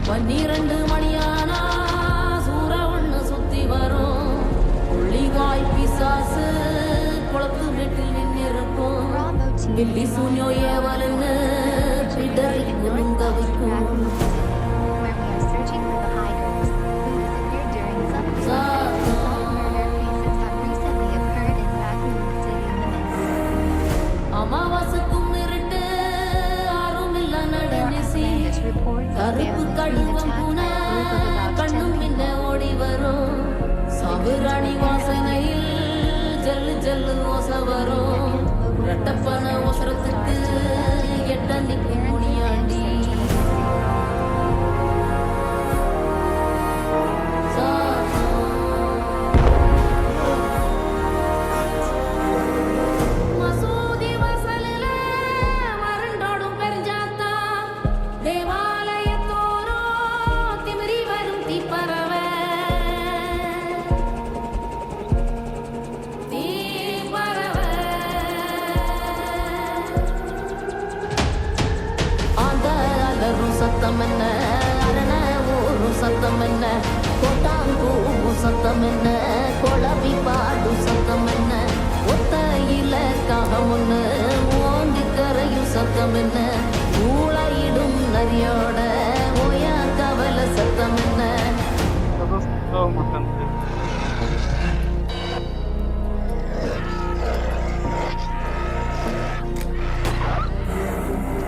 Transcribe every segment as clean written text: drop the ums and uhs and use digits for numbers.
12 மணியானா சூற ஒண்ணு சுத்தி வரும். புள்ளிவாய் பிசாசு குளத்து வீட்டில் நின்னிருக்கும். பில்லி சூன்யோ ஏவலுன்னு பிடரி குறுங்க வைக்கும். அமாவாசைக்கும் இருட்டு ஆறும் இல்ல நடுநிசி. கருப்பு கழுவம் பூன கண்ணும் மின்ன ஓடி வரும். சாவுராணி வாசனையில் ஜல்லு ஜல்லு ஓச வரும். ரெட்டப்பன ஓசரத்துக்கு எட்ட நிற்கும் முனியாண்டி. மசூதி வாசலில மரண்டோடும் பெருஞ்சாத்தா. தேவாலயத்தோரோ திமிரி வரும் தீப்பறவை. ஆந்த அலரும் சத்தம் என்ன, அரண ஊரும் சத்தம் என்ன, கொட்டாங்கூவும் சத்தம் என்ன, கொளவி பாடும் சத்தம் என்ன, ஒத்தையில காகம் ஒண்ணு ஓங்கி கரையும் சத்தம் என்ன, ஊழையிடும் நரியோட ஓயா கவல சத்தம் என்ன.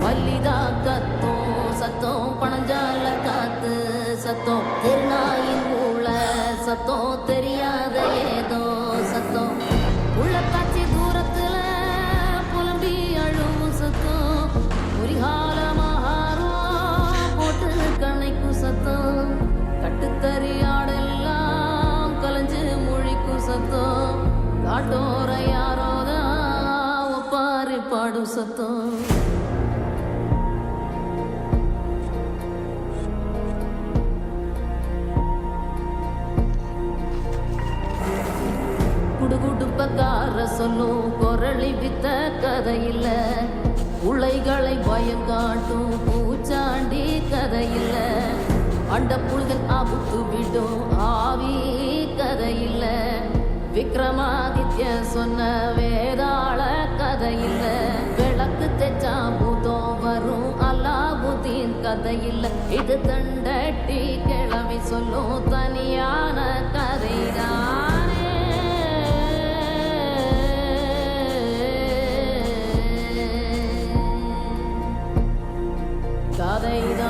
வள்ளிதா கத்தும் சத்தம், பணஞ்சால காத்து சத்தம், திருநாயின் ஊழ சத்தம், தெரியாத ஏதோ சத்தம், உள்ள காட்சி தூரத்துல புலம்பி அழுவும் சத்தம், குறிகால மகாரம் போட்டு கணைக்கும் சத்தம், கட்டுத்தறியாடெல்லாம் கலைஞ்சு முழிக்கும் சத்தம், காட்டோர யாரோதான் ஒப்பாரி பாடும் சத்தம். குடுகுடுப்பக்கார சொல்லும் குரளி வித்த கதையில்ல, உளைகளை பயங்காட்டும் பூச்சாண்டி கதையில்ல, அண்ட புல்கள் ஆபுத்து விடும் ஆவி கதையில்ல, விக்ரமாதித்ய சொன்ன வேதாள கதையில்ல, விளக்கு தெச்சா பூதம் வரும் அல்லாவுதீன் கதையில்ல, இது தண்டட்டி கிளவி சொல்லும் தனியான கதைதானே. கதைதான்